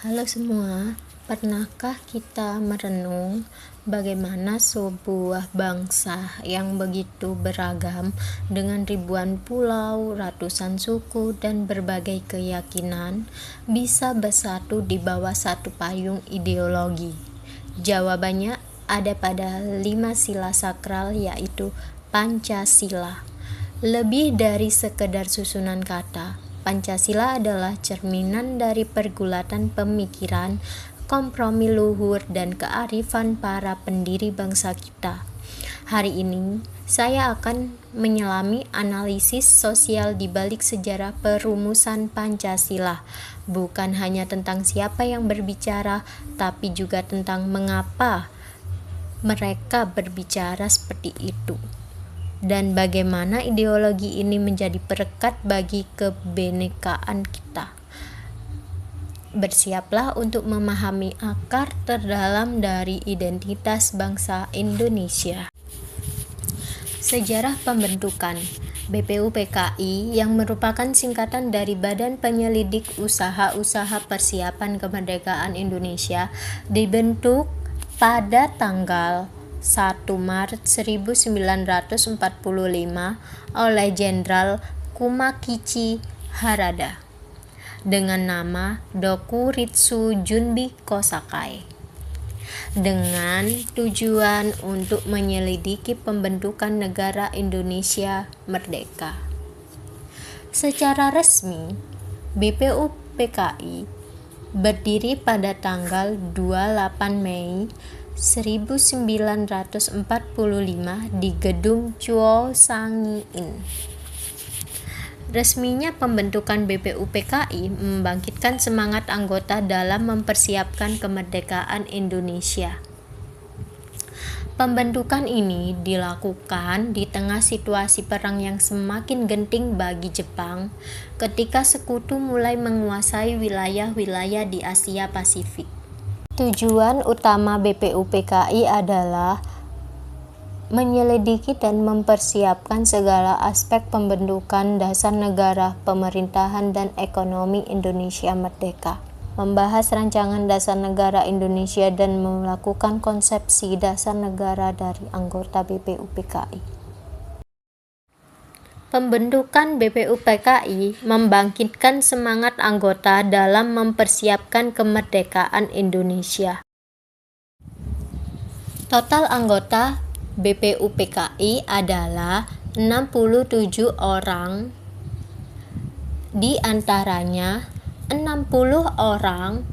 Halo semua, pernahkah kita merenung bagaimana sebuah bangsa yang begitu beragam dengan ribuan pulau, ratusan suku, dan berbagai keyakinan bisa bersatu di bawah satu payung ideologi? Jawabannya ada pada 5 sila sakral, yaitu Pancasila. Lebih dari sekedar susunan kata, Pancasila adalah cerminan dari pergulatan pemikiran, kompromi luhur, dan kearifan para pendiri bangsa kita. Hari ini, saya akan menyelami analisis sosial di balik sejarah perumusan Pancasila, bukan hanya tentang siapa yang berbicara, tapi juga tentang mengapa mereka berbicara seperti itu, dan bagaimana ideologi ini menjadi perekat bagi kebinekaan kita. Bersiaplah untuk memahami akar terdalam dari identitas bangsa Indonesia. Sejarah pembentukan BPUPKI, yang merupakan singkatan dari Badan Penyelidik Usaha-Usaha Persiapan Kemerdekaan Indonesia, dibentuk pada tanggal 1 Maret 1945 oleh Jenderal Kumakichi Harada dengan nama Dokuritsu Junbi Kosakai, dengan tujuan untuk menyelidiki pembentukan negara Indonesia merdeka. Secara resmi, BPUPKI berdiri pada tanggal 28 Mei 1945 di Gedung Chuo Sang-in. Resminya pembentukan BPUPKI membangkitkan semangat anggota dalam mempersiapkan kemerdekaan Indonesia. Pembentukan ini dilakukan di tengah situasi perang yang semakin genting bagi Jepang ketika sekutu mulai menguasai wilayah-wilayah di Asia Pasifik. Tujuan utama BPUPKI adalah menyelidiki dan mempersiapkan segala aspek pembentukan dasar negara, pemerintahan, dan ekonomi Indonesia merdeka, membahas rancangan dasar negara Indonesia, dan melakukan konsepsi dasar negara dari anggota BPUPKI. Pembentukan BPUPKI membangkitkan semangat anggota dalam mempersiapkan kemerdekaan Indonesia. Total anggota BPUPKI adalah 67 orang, di antaranya 60 orang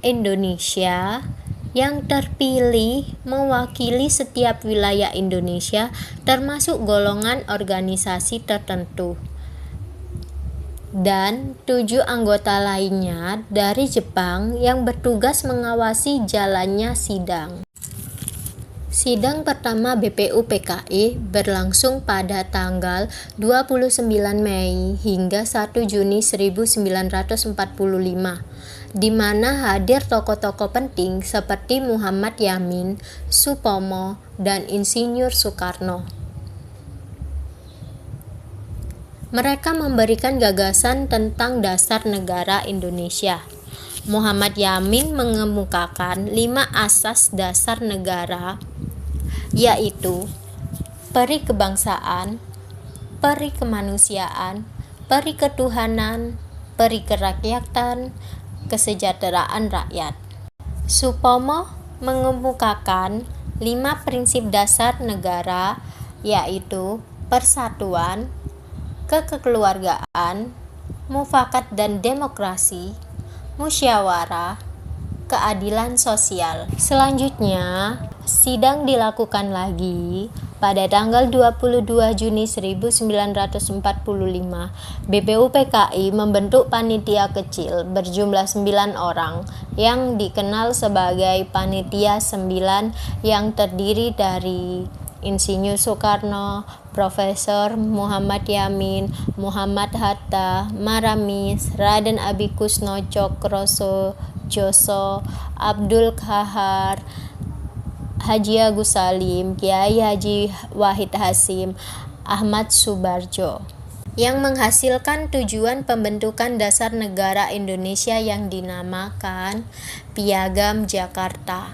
Indonesia yang terpilih mewakili setiap wilayah Indonesia, termasuk golongan organisasi tertentu, dan 7 anggota lainnya dari Jepang yang bertugas mengawasi jalannya sidang. Sidang pertama BPUPKI berlangsung pada tanggal 29 Mei hingga 1 Juni 1945, di mana hadir tokoh-tokoh penting seperti Muhammad Yamin, Supomo, dan Insinyur Soekarno. Mereka memberikan gagasan tentang dasar negara Indonesia. Muhammad Yamin mengemukakan 5 asas dasar negara, yaitu peri kebangsaan, peri kemanusiaan, peri ketuhanan, peri kerakyatan, kesejahteraan rakyat. Supomo mengemukakan 5 prinsip dasar negara, yaitu persatuan, kekeluargaan, mufakat dan demokrasi, musyawarah, keadilan sosial. Selanjutnya, sidang dilakukan lagi pada tanggal 22 Juni 1945. BPUPKI membentuk panitia kecil berjumlah 9 orang yang dikenal sebagai Panitia 9, yang terdiri dari Insinyur Soekarno, Profesor Muhammad Yamin, Muhammad Hatta, Maramis, Raden Abikusno Cokroso Joso, Abdul Kahar, Haji Agus Salim, Kiai Haji Wahid Hasyim, Ahmad Subarjo. yang menghasilkan tujuan pembentukan dasar negara Indonesia yang dinamakan Piagam Jakarta,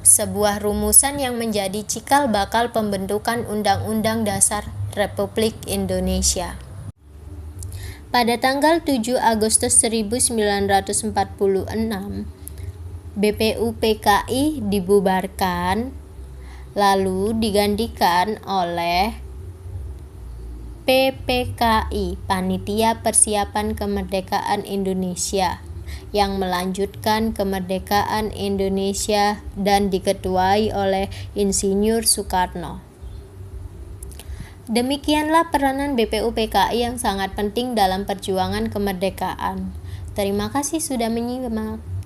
sebuah rumusan yang menjadi cikal bakal pembentukan Undang-Undang Dasar Republik Indonesia. Pada tanggal 7 Agustus 1946, BPUPKI dibubarkan, lalu digantikan oleh PPKI, Panitia Persiapan Kemerdekaan Indonesia, yang melanjutkan kemerdekaan Indonesia dan diketuai oleh Insinyur Soekarno. Demikianlah peranan BPUPKI yang sangat penting dalam perjuangan kemerdekaan. Terima kasih sudah menyimak.